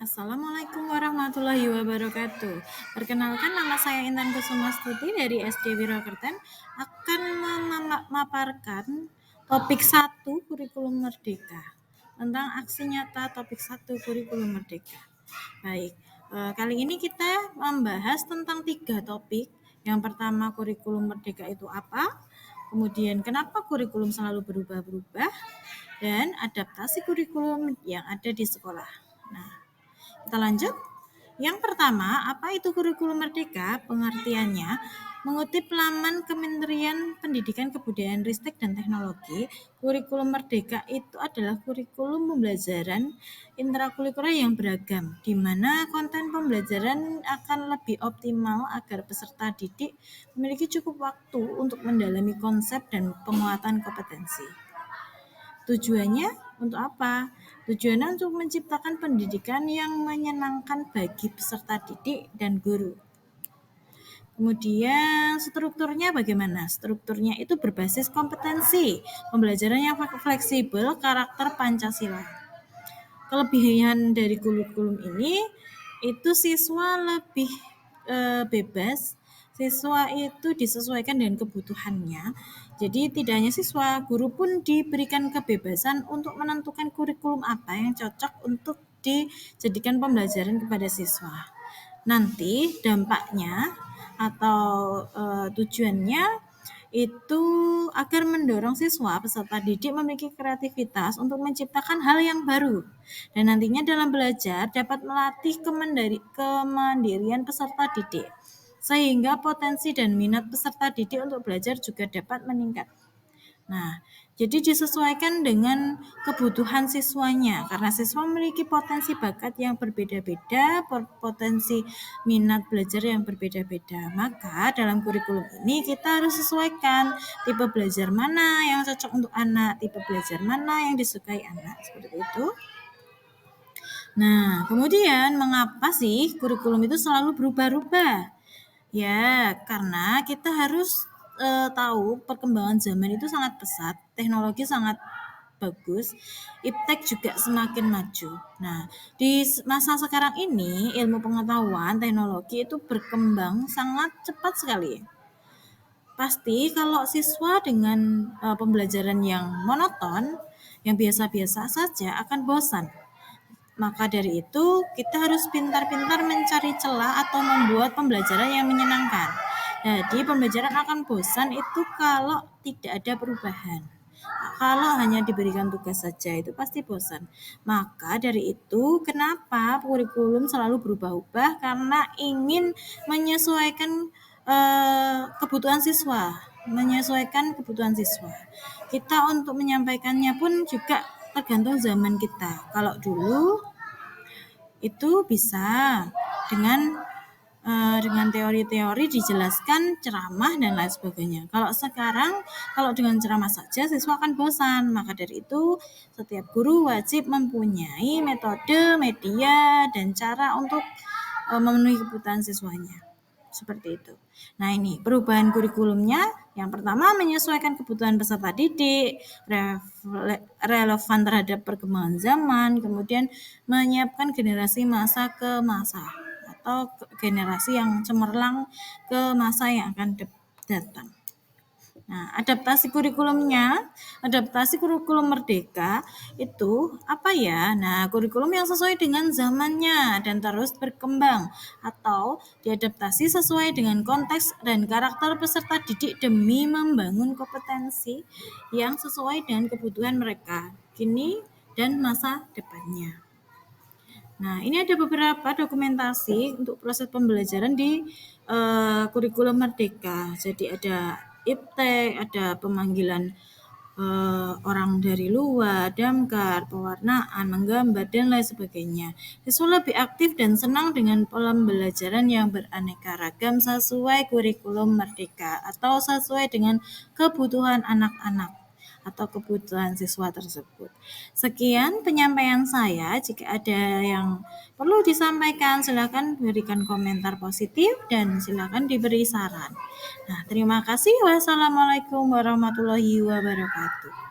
Assalamualaikum warahmatullahi wabarakatuh. Perkenalkan, nama saya Intan Kusumastuti dari SD Wirokerten akan memaparkan topik 1 kurikulum merdeka tentang aksi nyata topik 1 kurikulum merdeka. Baik, kali ini kita membahas tentang 3 topik. Yang pertama, kurikulum merdeka itu apa? Kemudian, kenapa kurikulum selalu berubah-ubah? Dan adaptasi kurikulum yang ada di sekolah. Nah, kita lanjut. Yang pertama, apa itu kurikulum merdeka? Pengertiannya, mengutip laman Kementerian Pendidikan, Kebudayaan, Ristek, dan Teknologi, kurikulum merdeka itu adalah kurikulum pembelajaran intrakurikuler yang beragam, di mana konten pembelajaran akan lebih optimal agar peserta didik memiliki cukup waktu untuk mendalami konsep dan penguatan kompetensi. Tujuannya untuk apa? Tujuannya untuk menciptakan pendidikan yang menyenangkan bagi peserta didik dan guru. Kemudian strukturnya bagaimana? Strukturnya itu berbasis kompetensi, pembelajaran yang fleksibel, karakter Pancasila. Kelebihan dari kurikulum ini itu siswa lebih bebas. Siswa itu disesuaikan dengan kebutuhannya. Jadi tidak hanya siswa, guru pun diberikan kebebasan untuk menentukan kurikulum apa yang cocok untuk dijadikan pembelajaran kepada siswa. Nanti dampaknya atau tujuannya itu agar mendorong siswa peserta didik memiliki kreativitas untuk menciptakan hal yang baru, dan nantinya dalam belajar dapat melatih kemandirian peserta didik, sehingga potensi dan minat peserta didik untuk belajar juga dapat meningkat. Nah, jadi disesuaikan dengan kebutuhan siswanya, karena siswa memiliki potensi bakat yang berbeda-beda, potensi minat belajar yang berbeda-beda. Maka dalam kurikulum ini kita harus sesuaikan tipe belajar mana yang cocok untuk anak, tipe belajar mana yang disukai anak, seperti itu. Nah, kemudian mengapa sih kurikulum itu selalu berubah-ubah? Ya, karena kita harus tahu perkembangan zaman itu sangat pesat, teknologi sangat bagus, iptek juga semakin maju. Nah, di masa sekarang ini ilmu pengetahuan teknologi itu berkembang sangat cepat sekali. Pasti kalau siswa dengan pembelajaran yang monoton, yang biasa-biasa saja akan bosan. Maka dari itu, kita harus pintar-pintar mencari celah atau membuat pembelajaran yang menyenangkan. Jadi, pembelajaran akan bosan itu kalau tidak ada perubahan. Kalau hanya diberikan tugas saja, itu pasti bosan. Maka dari itu, kenapa kurikulum selalu berubah-ubah? Karena ingin menyesuaikan kebutuhan siswa. Menyesuaikan kebutuhan siswa. Kita untuk menyampaikannya pun juga tergantung zaman kita. Kalau dulu itu bisa dengan teori-teori dijelaskan, ceramah dan lain sebagainya. Kalau sekarang, kalau dengan ceramah saja siswa akan bosan. Maka dari itu, setiap guru wajib mempunyai metode, media, dan cara untuk memenuhi kebutuhan siswanya. Seperti itu. Nah, ini perubahan kurikulumnya. Yang pertama, menyesuaikan kebutuhan peserta didik, relevan terhadap perkembangan zaman, kemudian menyiapkan generasi masa ke masa atau generasi yang cemerlang ke masa yang akan datang. Nah, adaptasi kurikulum merdeka itu apa ya? Nah, kurikulum yang sesuai dengan zamannya dan terus berkembang, atau diadaptasi sesuai dengan konteks dan karakter peserta didik demi membangun kompetensi yang sesuai dengan kebutuhan mereka kini dan masa depannya. Nah, ini ada beberapa dokumentasi untuk proses pembelajaran di kurikulum merdeka. Jadi ada iptek, ada pemanggilan orang dari luar, damkar, pewarnaan, menggambar, dan lain sebagainya. Siswa lebih aktif dan senang dengan pembelajaran yang beraneka ragam sesuai kurikulum merdeka atau sesuai dengan kebutuhan anak-anak atau kebutuhan siswa tersebut. Sekian penyampaian saya. Jika ada yang perlu disampaikan, silakan berikan komentar positif dan silakan diberi saran. Nah, terima kasih. Wassalamualaikum warahmatullahi wabarakatuh.